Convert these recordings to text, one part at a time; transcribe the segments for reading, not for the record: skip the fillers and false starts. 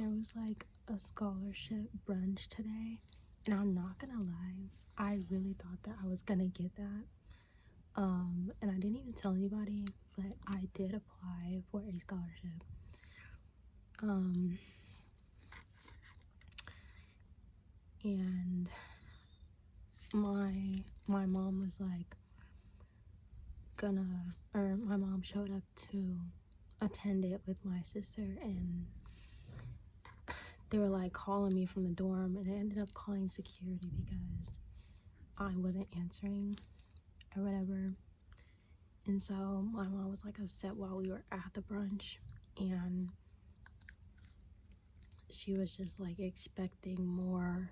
there was like a scholarship brunch today, and I'm not gonna lie, I really thought that I was gonna get that. And I didn't even tell anybody, but I did apply for a scholarship. And my mom was like my mom showed up to attend it with my sister, and they were like calling me from the dorm, and I ended up calling security because I wasn't answering or whatever. And so my mom was like upset while we were at the brunch, and she was just like expecting more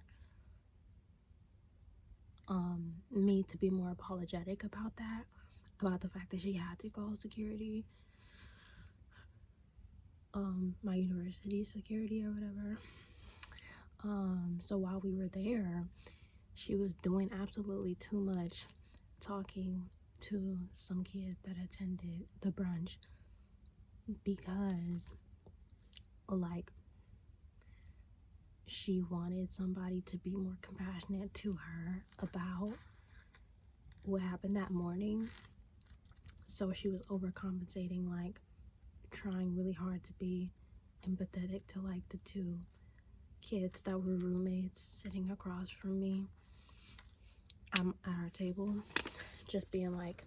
me to be more apologetic about the fact that she had to call security, my university security or whatever. So while we were there, she was doing absolutely too much, talking to some kids that attended the brunch, because like she wanted somebody to be more compassionate to her about what happened that morning. So she was overcompensating, like trying really hard to be empathetic to like the two kids that were roommates sitting across from me at our table, just being like,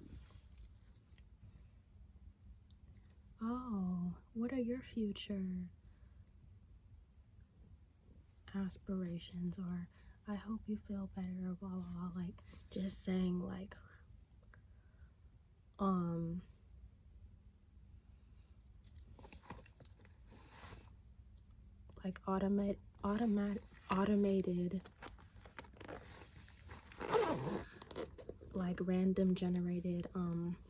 oh, what are your future aspirations, or I hope you feel better, or blah blah blah, like just saying like automated like random generated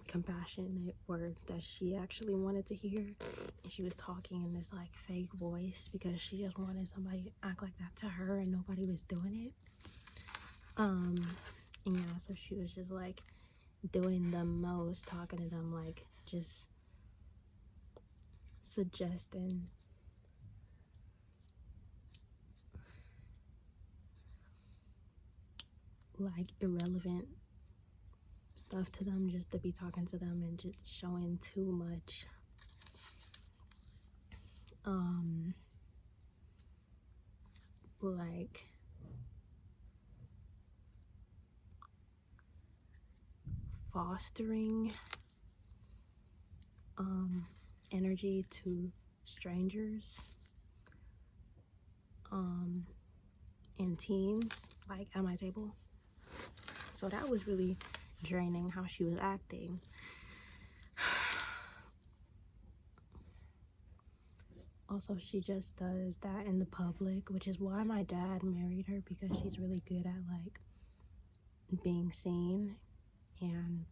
compassionate words that she actually wanted to hear, and she was talking in this like fake voice because she just wanted somebody to act like that to her, and nobody was doing it. And yeah, so she was just like doing the most, talking to them, like just suggesting like irrelevant stuff to them just to be talking to them, and just showing too much like fostering energy to strangers and teens, like at my table. So that was really draining how she was acting. Also, she just does that in the public, which is why my dad married her, because she's really good at like being seen and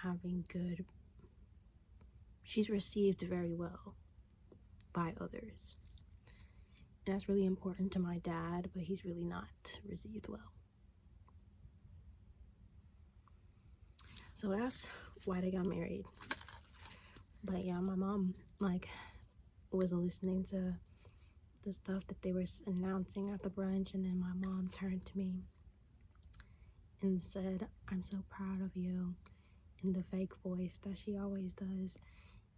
having good, she's received very well by others, and that's really important to my dad, but he's really not received well. So that's why they got married. But yeah, my mom like was listening to the stuff that they were announcing at the brunch, and then my mom turned to me and said, "I'm so proud of you," in the fake voice that she always does.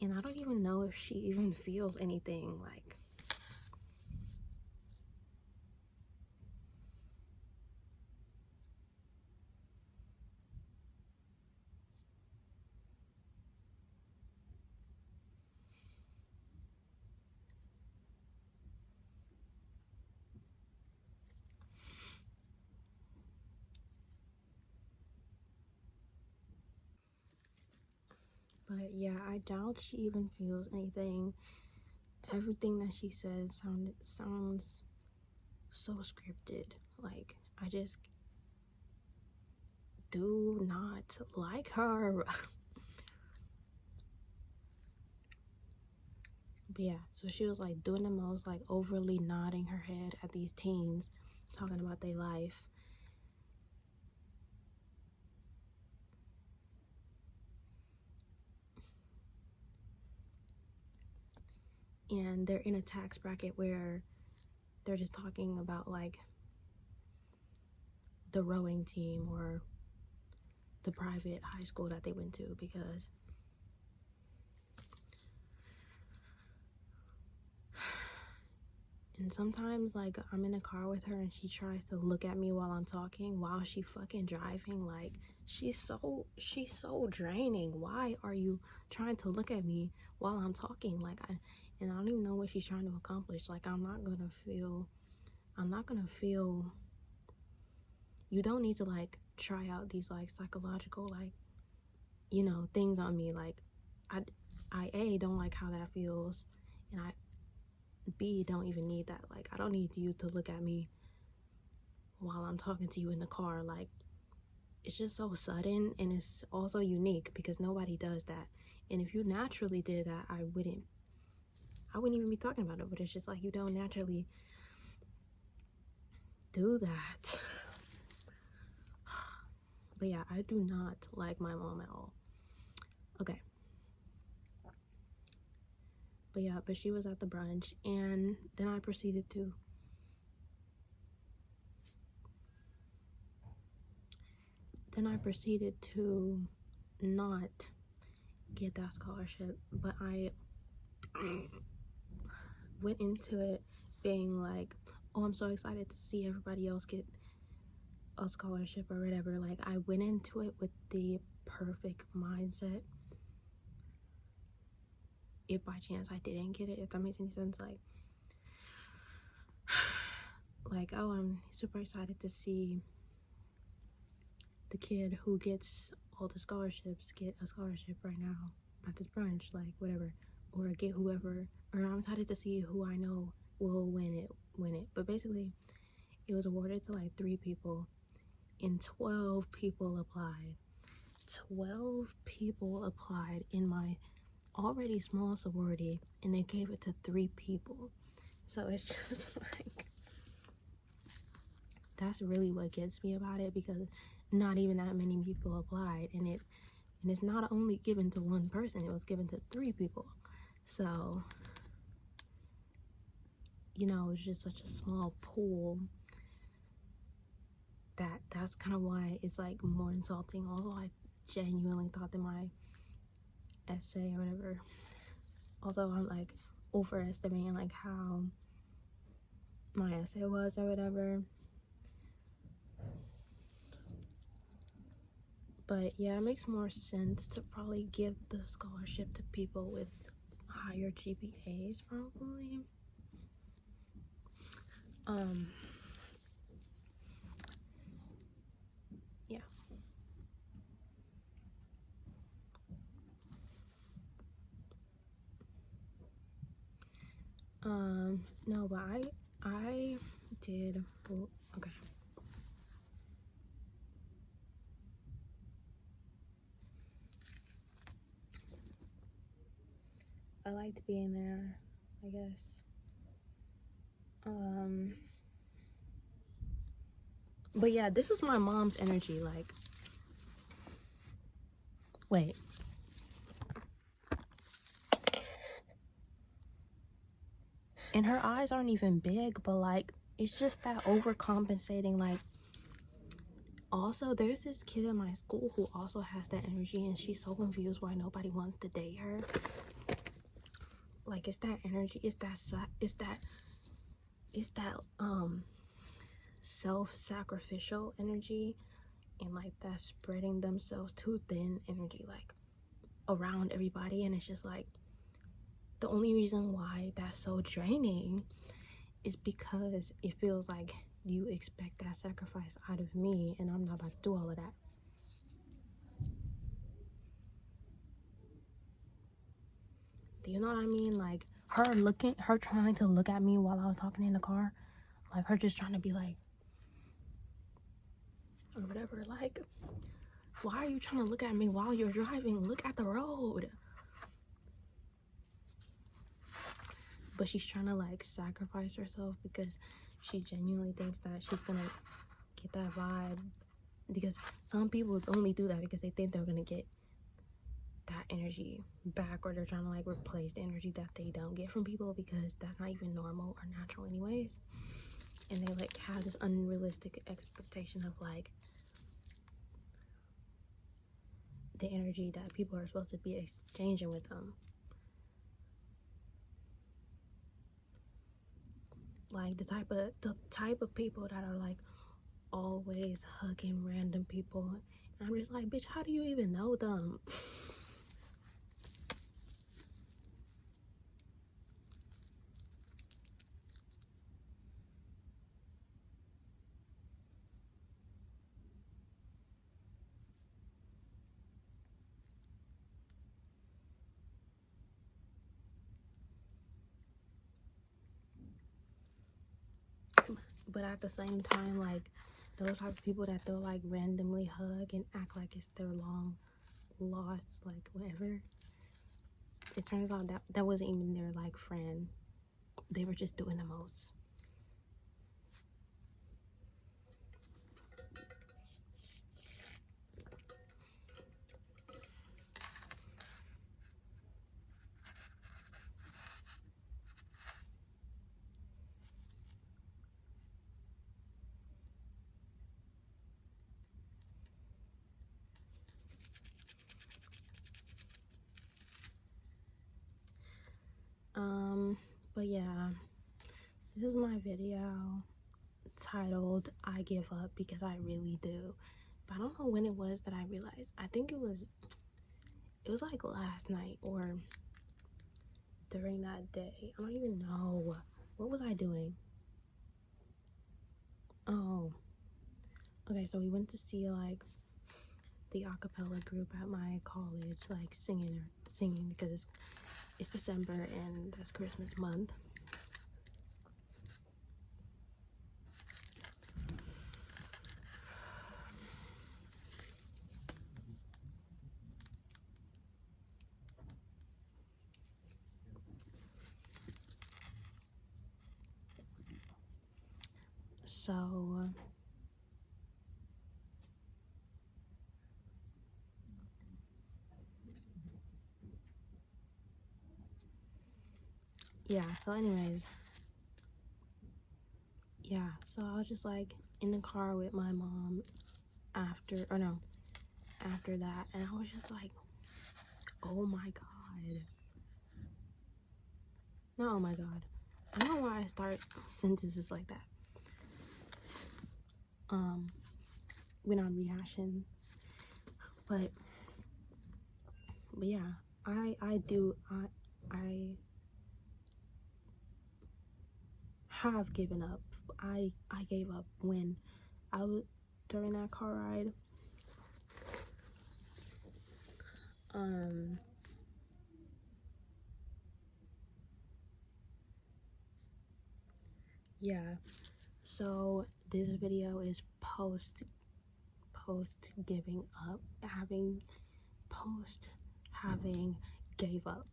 And I don't even know if she even feels anything. Like, but yeah, I doubt she even feels anything. Everything that she says sounds so scripted. Like, I just do not like her. But yeah, so she was like doing the most, like overly nodding her head at these teens talking about their life. and they're in a tax bracket where they're just talking about like the rowing team or the private high school that they went to, because and sometimes like I'm in a car with her and she tries to look at me while I'm talking while she fucking driving. Like she's so draining. Why are you trying to look at me while I'm talking? Like I don't even know what she's trying to accomplish. Like I'm not gonna feel you don't need to like try out these like psychological like, you know, things on me. Like I A, don't like how that feels, and I B, don't even need that. Like I don't need you to look at me while I'm talking to you in the car. Like it's just so sudden, and it's also unique because nobody does that. And if you naturally did that, I wouldn't even be talking about it. But it's just like you don't naturally do that. But yeah, I do not like my mom at all. Okay. But yeah, but she was at the brunch, and then I proceeded to not get that scholarship, but I went into it being like, oh, I'm so excited to see everybody else get a scholarship or whatever. Like I went into it with the perfect mindset. If by chance I didn't get it, if that makes any sense, like oh, I'm super excited to see the kid who gets all the scholarships get a scholarship right now at this brunch, like whatever, or get whoever, or I'm excited to see who I know will win it. But basically it was awarded to like 3 people, and 12 people applied. 12 people applied in my already small sorority, and they gave it to 3 people. So it's just like, that's really what gets me about it, because not even that many people applied, and it's not only given to one person, it was given to 3 people. So, you know, it's just such a small pool that's kind of why it's like more insulting. Although I genuinely thought that my essay or whatever, also I'm like overestimating like how my essay was or whatever. But yeah, it makes more sense to probably give the scholarship to people with higher GPAs, probably. Yeah. No, but I did, well, okay. I liked being there, I guess. But yeah, this is my mom's energy, like, wait. And her eyes aren't even big, but like, it's just that overcompensating, like, also, there's this kid in my school who also has that energy, and she's so confused why nobody wants to date her. Like, it's that energy, it's that self-sacrificial energy, and like that spreading themselves too thin energy, like around everybody. And it's just like, the only reason why that's so draining is because it feels like you expect that sacrifice out of me, and I'm not about to do all of that. Do you know what I mean? Like her trying to look at me while I was talking in the car, like her just trying to be like, or whatever, like, why are you trying to look at me while you're driving? Look at the road. But she's trying to like sacrifice herself because she genuinely thinks that she's gonna get that vibe, because some people only do that because they think they're gonna get that energy back, or they're trying to like replace the energy that they don't get from people, because that's not even normal or natural anyways. And they like have this unrealistic expectation of like the energy that people are supposed to be exchanging with them. Like the type of people that are like always hugging random people. And I'm just like, bitch, how do you even know them? But at the same time, like those type of people that they'll like randomly hug and act like it's their long lost like whatever, it turns out that that wasn't even their like friend. They were just doing the most. But yeah, this is my video titled I Give Up Because I Really Do. But I don't know when it was that I realized. I think it was like last night or during that day. I don't even know. What was I doing? Oh, okay, so we went to see like the acapella group at my college, like singing because it's December and that's Christmas month. So yeah, so anyways, yeah, so I was just like in the car with my mom after that, and I was just like, oh my god. Not oh my god. I don't know why I start sentences like that. We're not rehashing, but yeah, I have given up. I gave up when I was during that car ride. Yeah, so this video is post giving up, having gave up.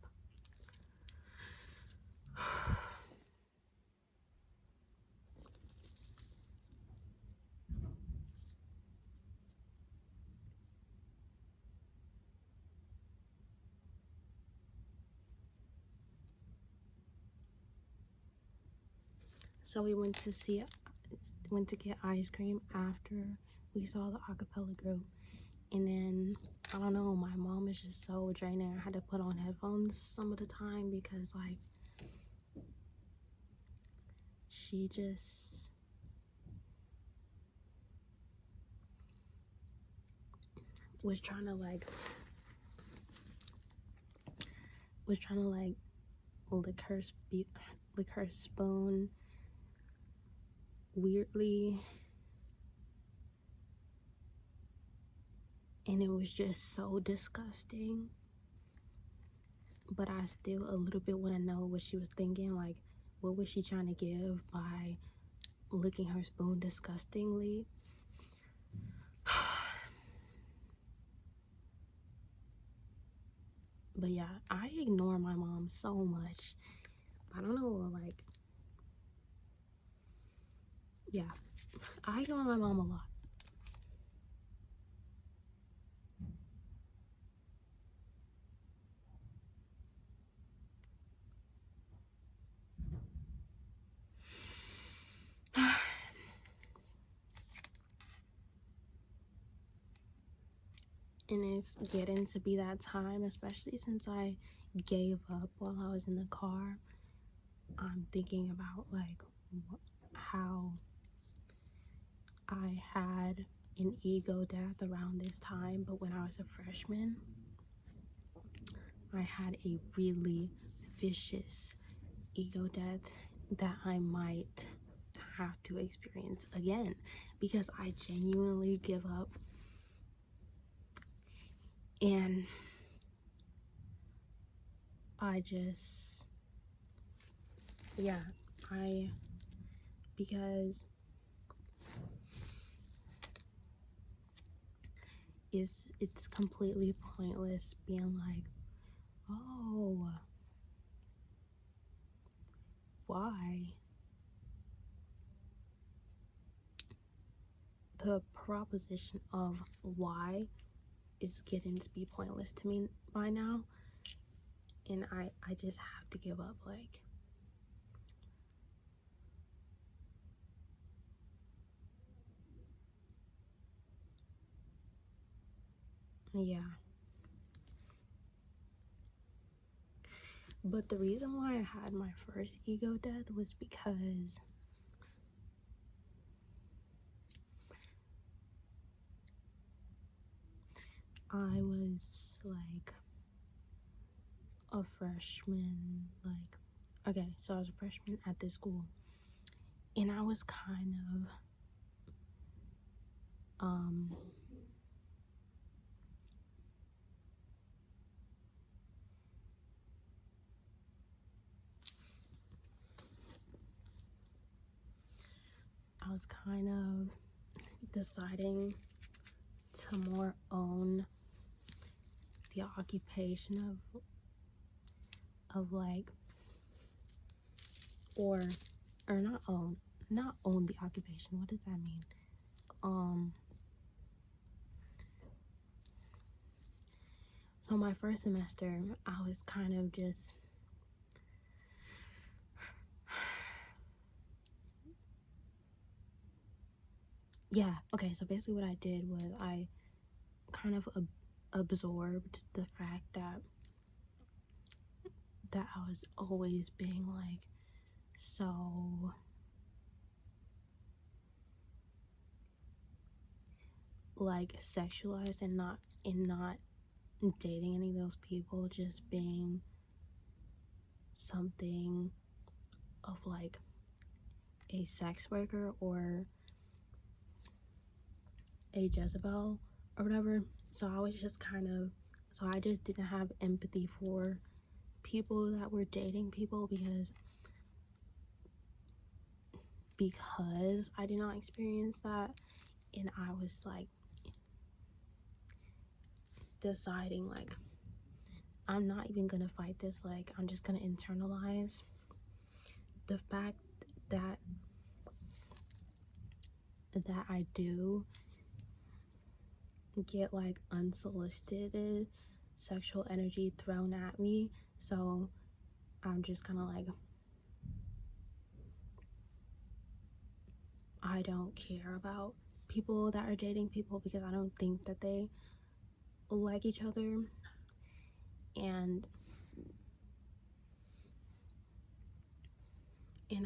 So we went to get ice cream after we saw the acapella group, and then I don't know, my mom is just so draining. I had to put on headphones some of the time because like she just was trying to like lick her spoon weirdly, and it was just so disgusting. But I still a little bit want to know what she was thinking, like what was she trying to give by licking her spoon disgustingly. But yeah, I ignore my mom so much. I don't know, like, yeah, I ignore my mom a lot. and it's getting to be that time, especially since I gave up while I was in the car. I'm thinking about like how I had an ego death around this time, but when I was a freshman, I had a really vicious ego death that I might have to experience again because I genuinely give up. And I just, yeah, because it's completely pointless being like, oh, why? The proposition of why is getting to be pointless to me by now, and I just have to give up. Like, yeah. But the reason why I had my first ego death was because I was like a freshman. Like, okay, so I was a freshman at this school, and I was kind of I was kind of deciding to more own the occupation of like, or not own the occupation. What does that mean? So my first semester, I was kind of just yeah, okay, so basically what I did was I kind of absorbed the fact that I was always being like so like sexualized and not dating any of those people, just being something of like a sex worker or a Jezebel or whatever. So I was just kind of, so I just didn't have empathy for people that were dating people because I did not experience that, and I was like deciding like I'm not even gonna fight this, like I'm just gonna internalize the fact that I do get like unsolicited sexual energy thrown at me. So I'm just kind of like, I don't care about people that are dating people because I don't think that they like each other, and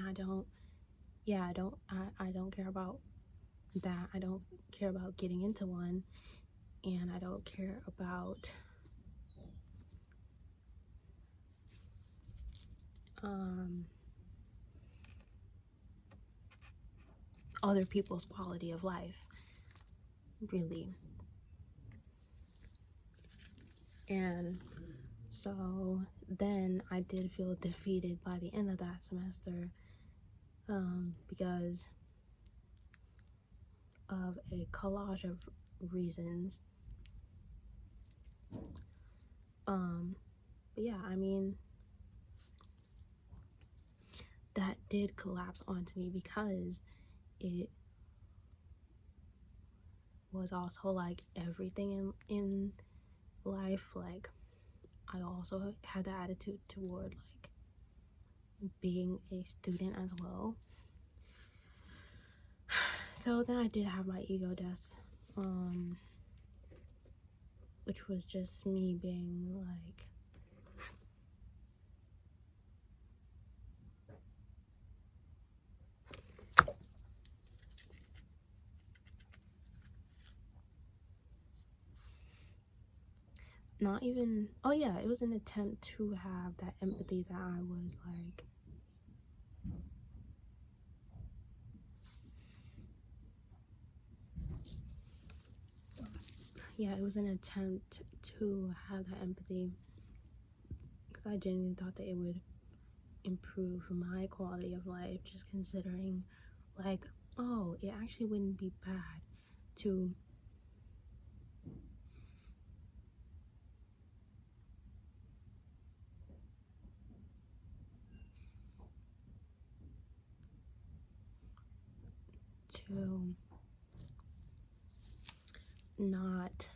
I don't, yeah, I don't care about that. I don't care about getting into one, and I don't care about other people's quality of life, really. And so then I did feel defeated by the end of that semester, because of a collage of reasons. But yeah, I mean, that did collapse onto me because it was also like everything in life. Like, I also had the attitude toward like being a student as well. So then I did have my ego death. which was just me being like, not even, oh yeah, it was an attempt to have that empathy that I was like, yeah, it was an attempt to have that empathy because I genuinely thought that it would improve my quality of life, just considering like, oh, it actually wouldn't be bad to to not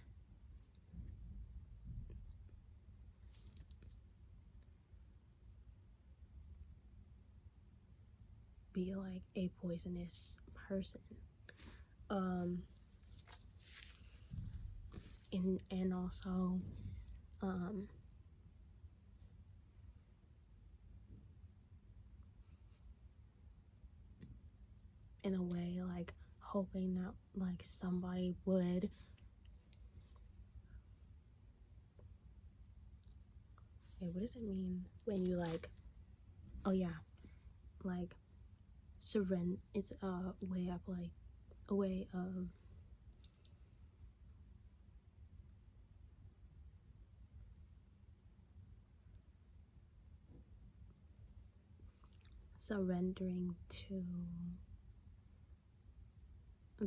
be like a poisonous person. um and also um in a way like hoping that like somebody would, hey, what does it mean when you like, oh yeah, like surrender, it's a way of like a way of surrendering to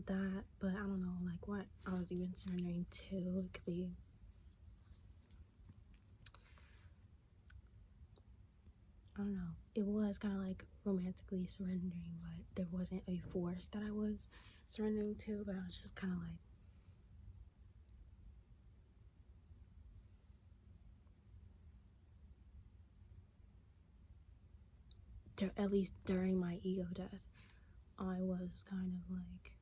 that, but I don't know like what I was even surrendering to. It could be, I don't know, it was kind of like romantically surrendering, but there wasn't a force that I was surrendering to, but I was just kind of like, at least during my ego death, I was kind of like,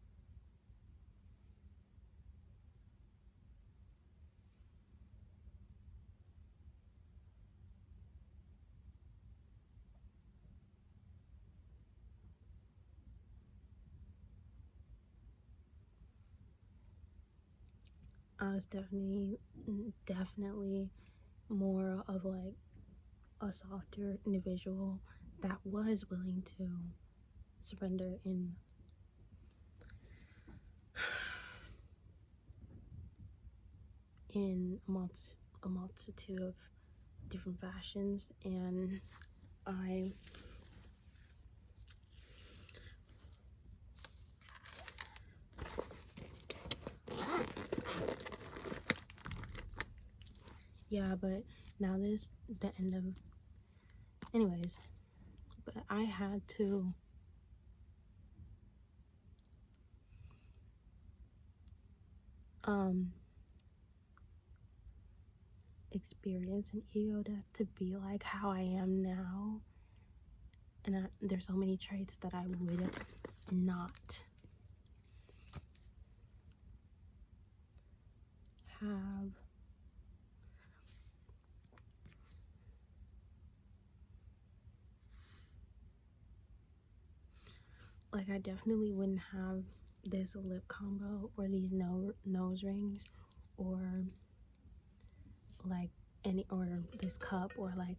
I was definitely more of like a softer individual that was willing to surrender in a multitude of different fashions. And I yeah, but now this the end of, anyways, but I had to experience an ego death to be like how I am now. And there's so many traits that I would not have. Like I definitely wouldn't have this lip combo or these nose rings or like any, or this cup or like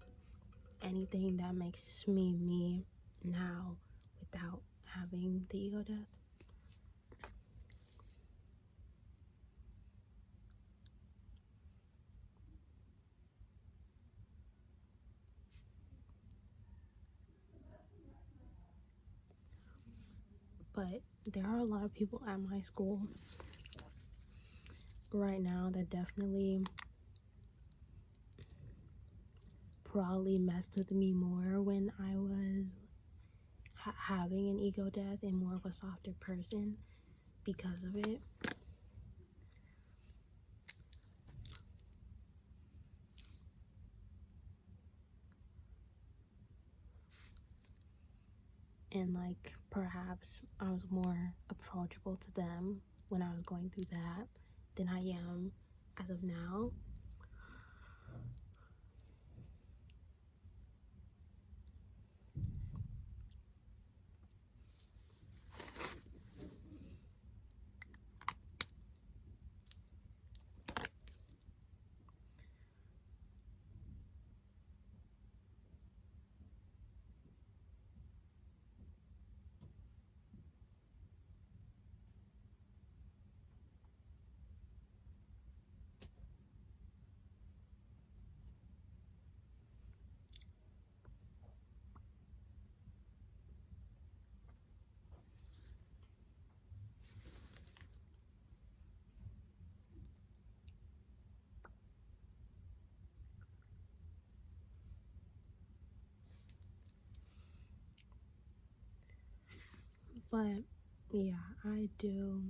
anything that makes me me now without having the ego death. But there are a lot of people at my school right now that definitely probably messed with me more when I was having an ego death and more of a softer person because of it. And like perhaps I was more approachable to them when I was going through that than I am as of now. But yeah, I do.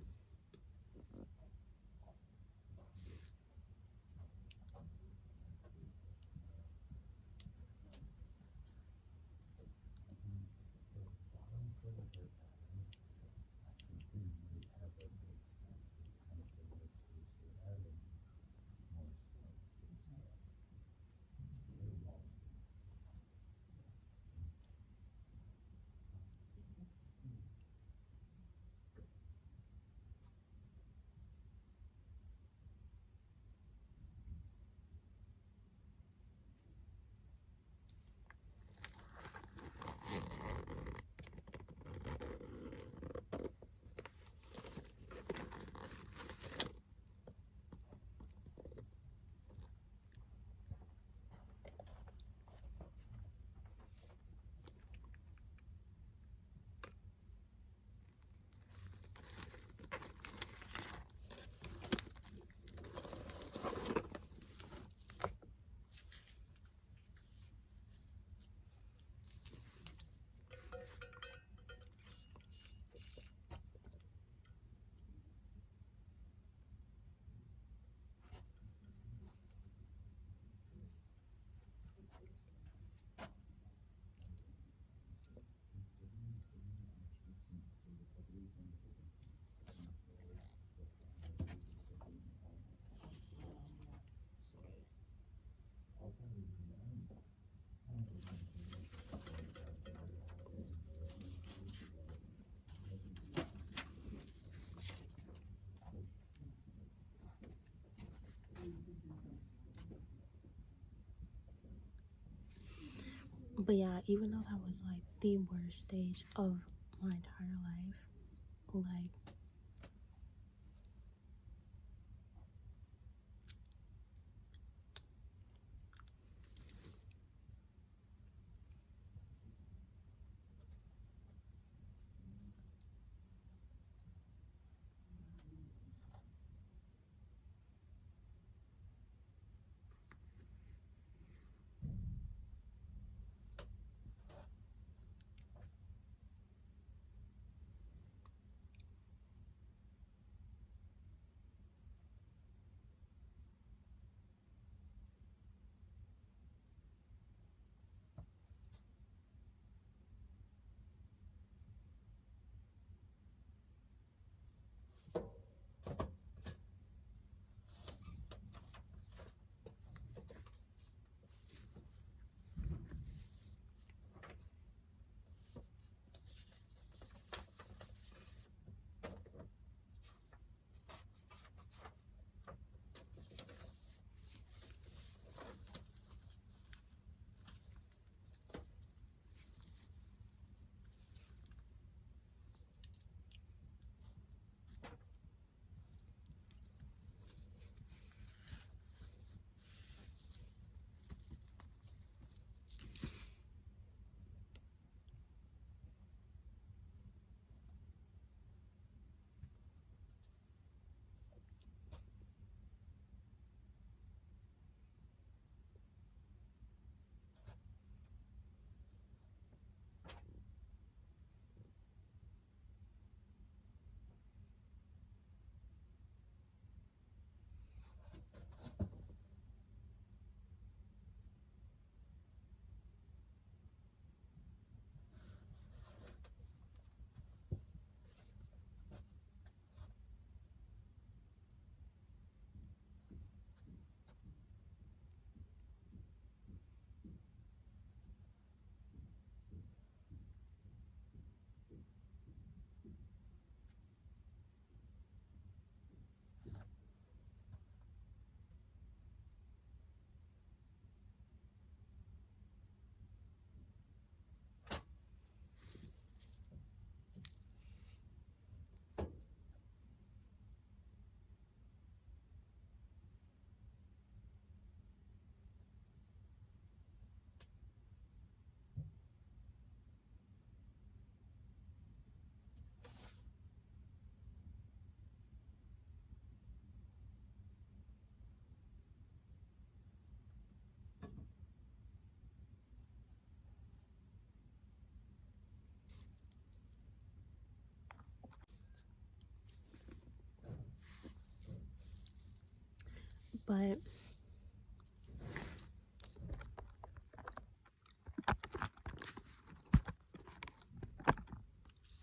But yeah, even though that was like the worst stage of my entire life, like But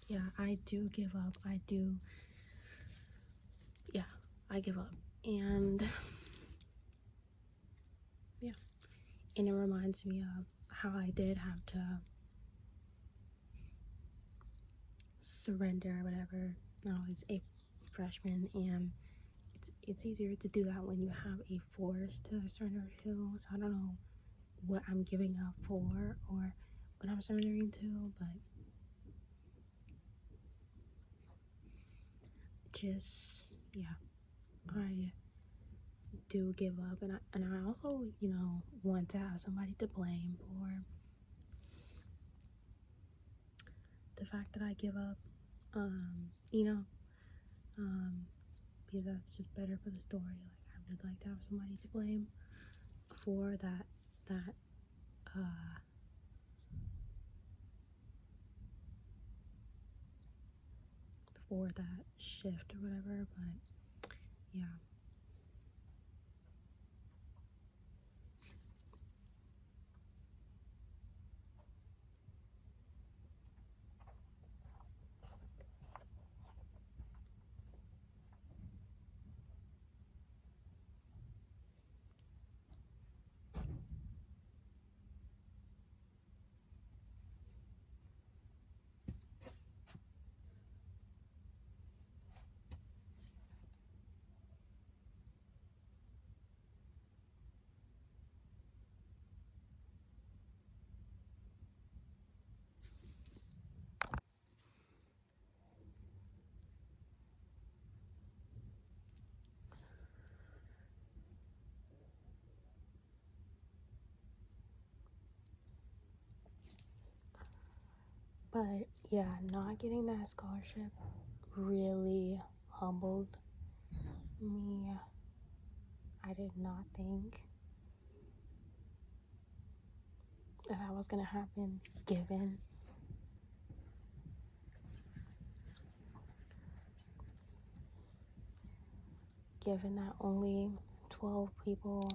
yeah, I do give up. I give up. And yeah, and it reminds me of how I did have to surrender or whatever. I was a freshman, and it's easier to do that when you have a force to surrender to. So I don't know what I'm giving up for or what I'm surrendering to, but just yeah, I do give up, and I also, you know, want to have somebody to blame for the fact that I give up. You know, because that's just better for the story. Like, I would like to have somebody to blame for that for that shift or whatever. But yeah. But yeah, not getting that scholarship really humbled me. I did not think that was gonna happen, given that only 12 people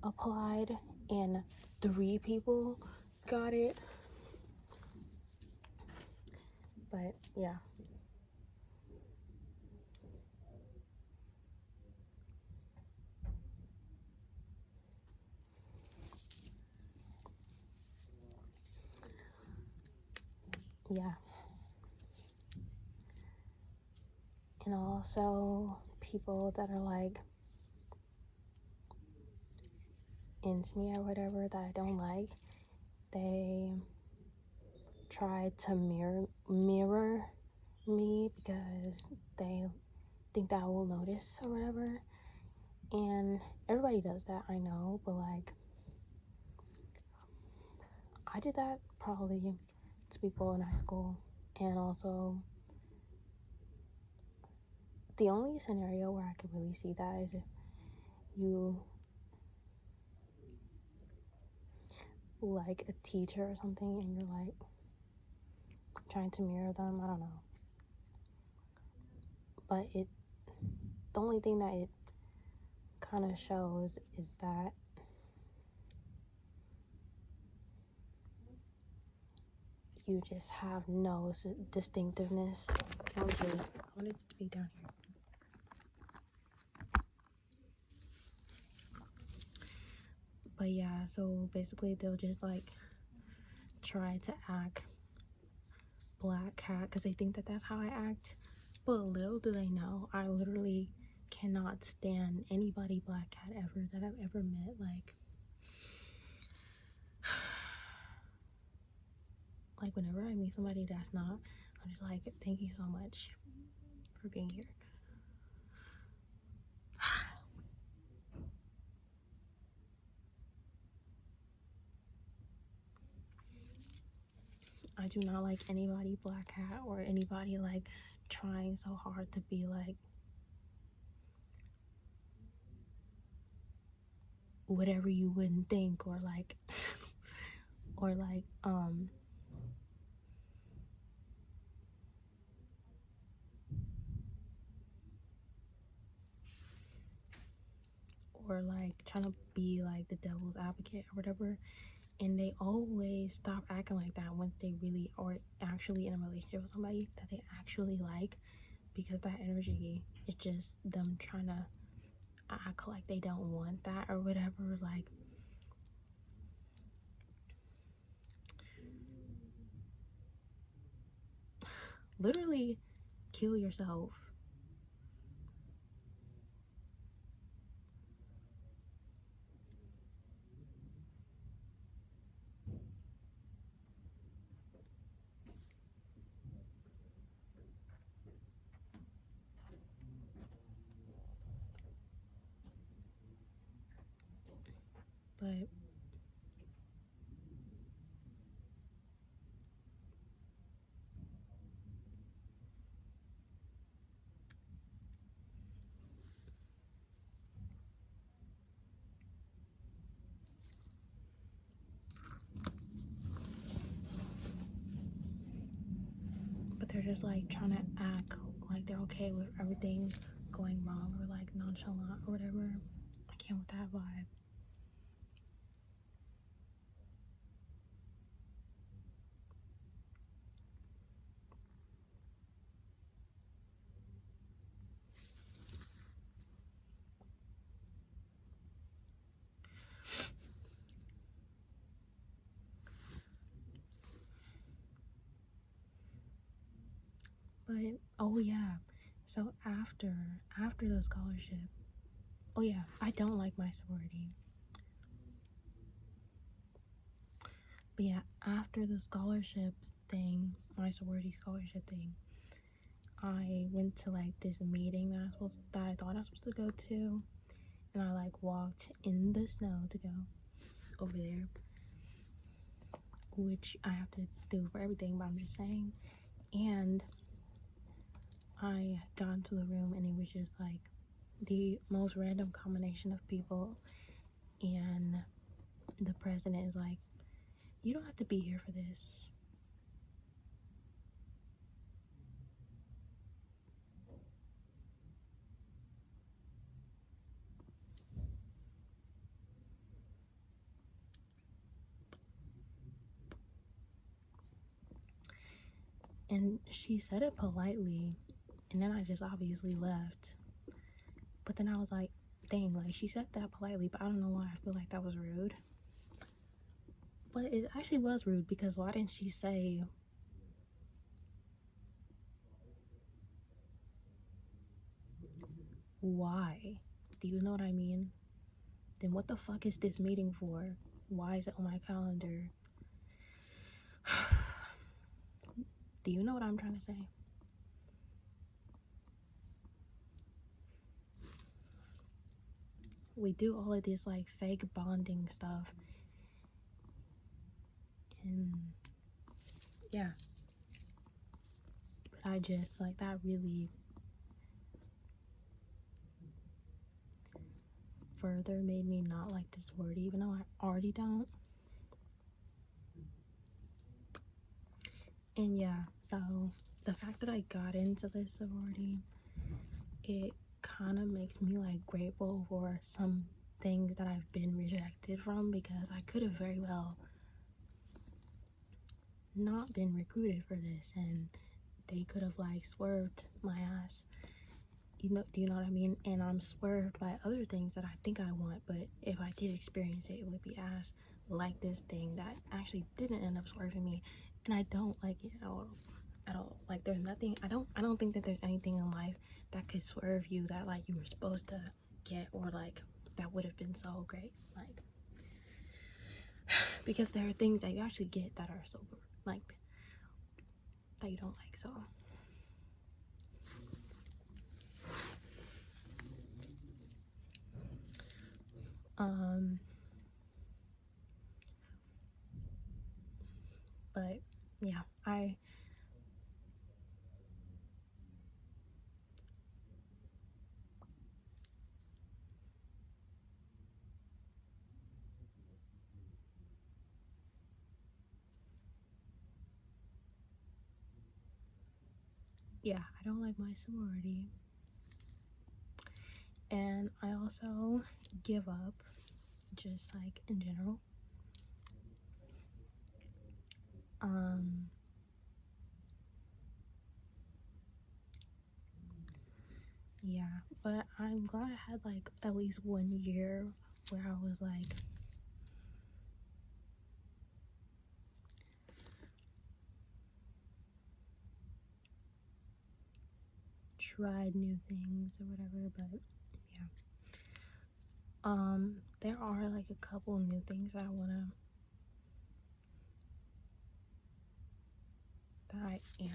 applied and 3 people got it. But yeah. Yeah. And also people that are like into me or whatever that I don't like, they try to mirror me because they think that I will notice or whatever. And everybody does that, I know, but like I did that probably to people in high school. And also the only scenario where I could really see that is if you like a teacher or something and you're like trying to mirror them. I don't know, but the only thing that it kind of shows is that you just have no distinctiveness. I wanted it to be down here. But yeah, so basically they'll just like try to act black cat because they think that that's how I act. But little do they know, I literally cannot stand anybody black cat ever that I've ever met. Like whenever I meet somebody that's not, I'm just like, thank you so much for being here. I do not like anybody black hat or anybody like trying so hard to be like whatever you wouldn't think, or like or like or like trying to be like the devil's advocate or whatever, and they always stop acting like that once they really are actually in a relationship with somebody that they actually like, because that energy is just them trying to act like they don't want that or whatever. Like, literally kill yourself. But they're just like trying to act like they're okay with everything going wrong, or like nonchalant or whatever. I can't with that vibe. But oh yeah, so after the scholarship, oh yeah, I don't like my sorority. But yeah, after the scholarships thing, my sorority scholarship thing, I went to like this meeting that I thought I was supposed to go to, and I like walked in the snow to go over there, which I have to do for everything, but I'm just saying. And I got into the room, and it was just like the most random combination of people, and the president is like, "You don't have to be here for this." And she said it politely, and then I just obviously left. But then I was like, dang, like she said that politely, but I don't know why I feel like that was rude. But it actually was rude, because why didn't she say, why? Do you know what I mean? Then what the fuck is this meeting for? Why is it on my calendar? Do you know what I'm trying to say? We do all of this like fake bonding stuff, and yeah, but I just like that really further made me not like this word, even though I already don't. And yeah, so the fact that I got into this sorority, it kind of makes me like grateful for some things that I've been rejected from, because I could have very well not been recruited for this, and they could have like swerved my ass. Do you know what I mean? And I'm swerved by other things that I think I want, but if I did experience it, it would be ass, like this thing that actually didn't end up swerving me, and I don't like it at all. At all. Like, there's nothing, I don't think that there's anything in life that could swerve you that like you were supposed to get, or like that would have been so great. Like, because there are things that you actually get that are so like that you don't like. So but yeah, I don't like my sorority, And I also give up, just like in general. Yeah, but I'm glad I had like at least 1 year where I was like tried new things or whatever. But yeah, there are like a couple new things that I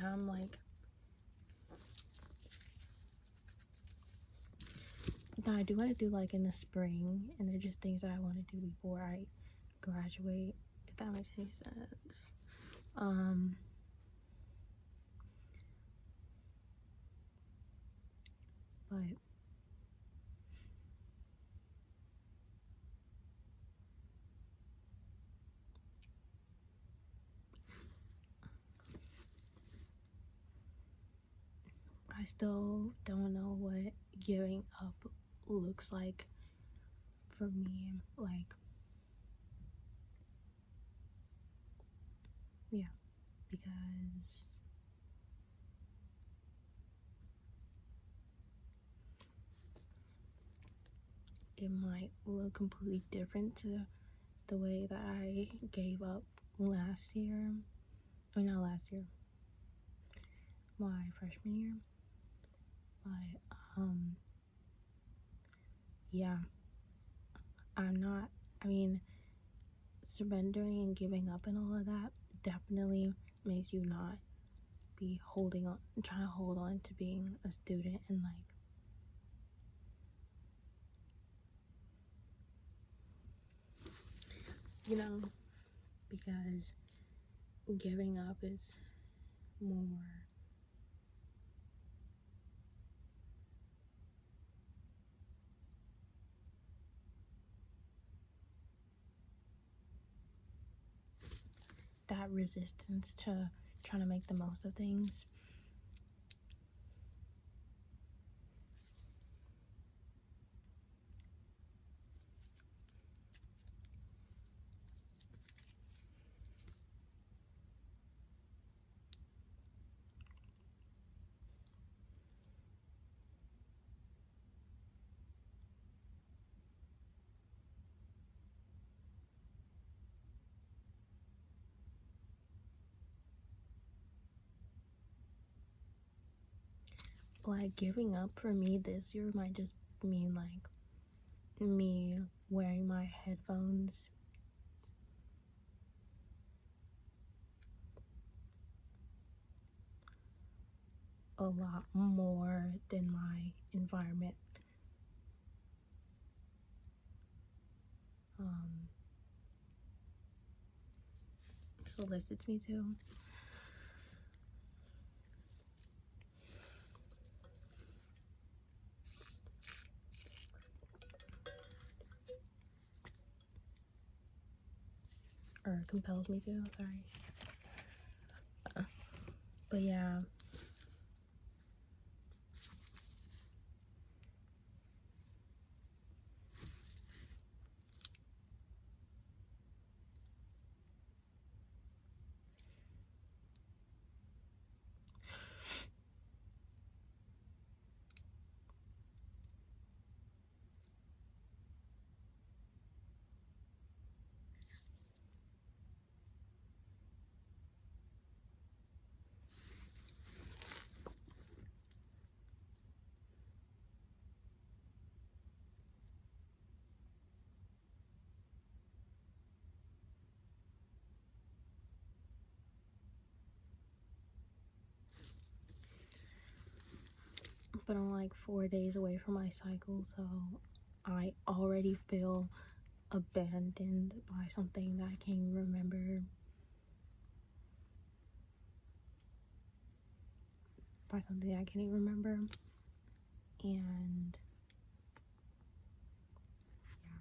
am like that I do want to do like in the spring, and they're just things that I want to do before I graduate, if that makes any sense. But I still don't know what giving up looks like for me. Like, yeah, because it might look completely different to the way that I gave up last year. Or not last year, my freshman year. But yeah, I mean, surrendering and giving up and all of that definitely makes you not be trying to hold on to being a student, and like, you know, because giving up is more that resistance to trying to make the most of things. Like, giving up for me this year might just mean like me wearing my headphones a lot more than my environment solicits me to. Or compels me to, sorry. But yeah. But I'm like 4 days away from my cycle, so I already feel abandoned by something that I can't even remember. By something I can't even remember. And yeah.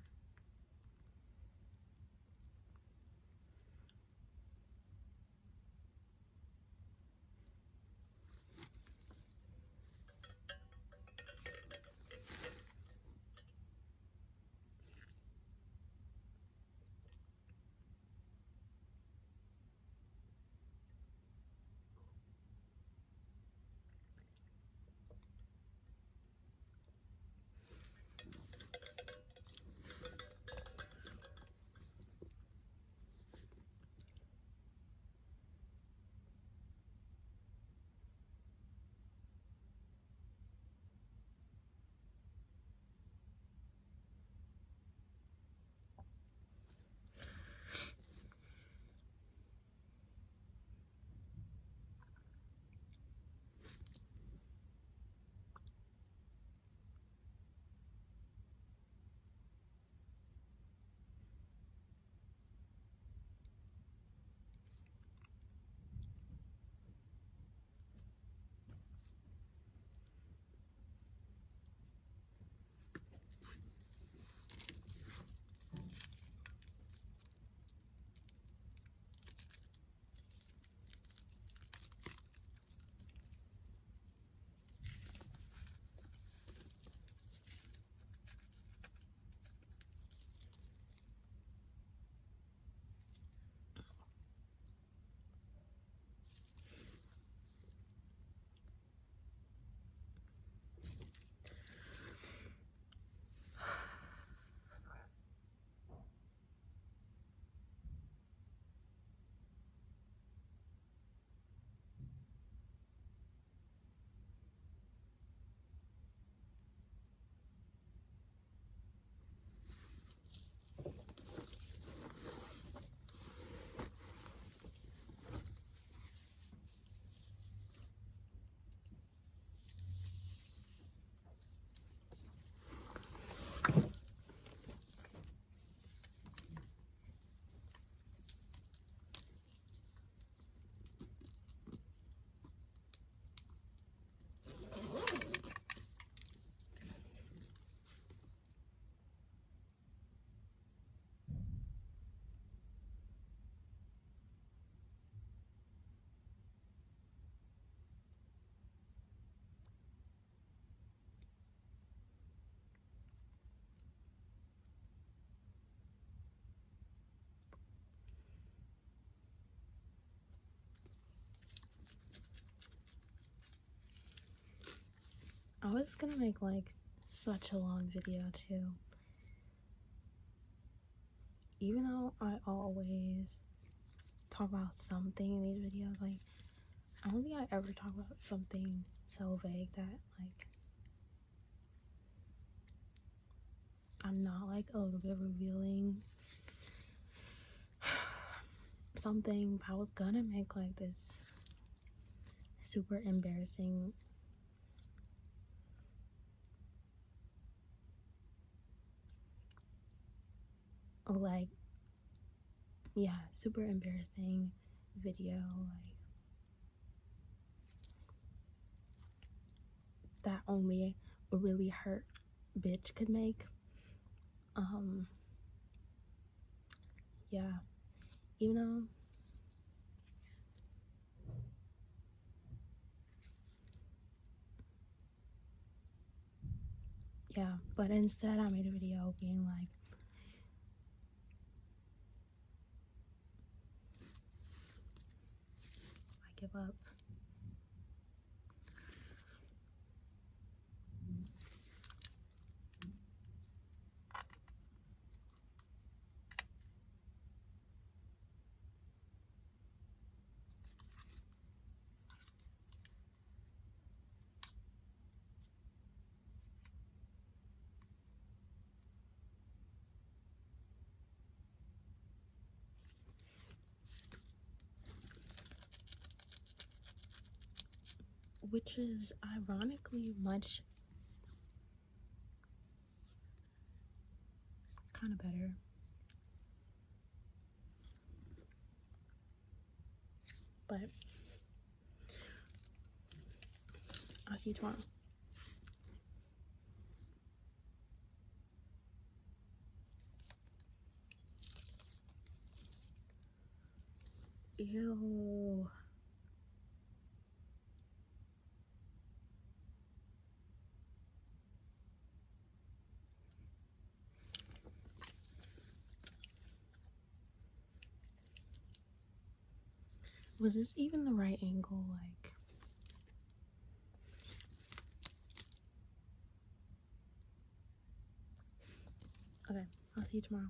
I was gonna make like such a long video too. Even though I always talk about something in these videos, like I don't think I ever talk about something so vague that like I'm not like a little bit revealing something. I was gonna make like this super embarrassing like yeah, super embarrassing video like that only a really hurt bitch could make. Yeah, you know, yeah, but instead I made a video being like, I give up. Which is ironically much kind of better. But I'll see you tomorrow. Ew. Was this even the right angle? Like, okay, I'll see you tomorrow.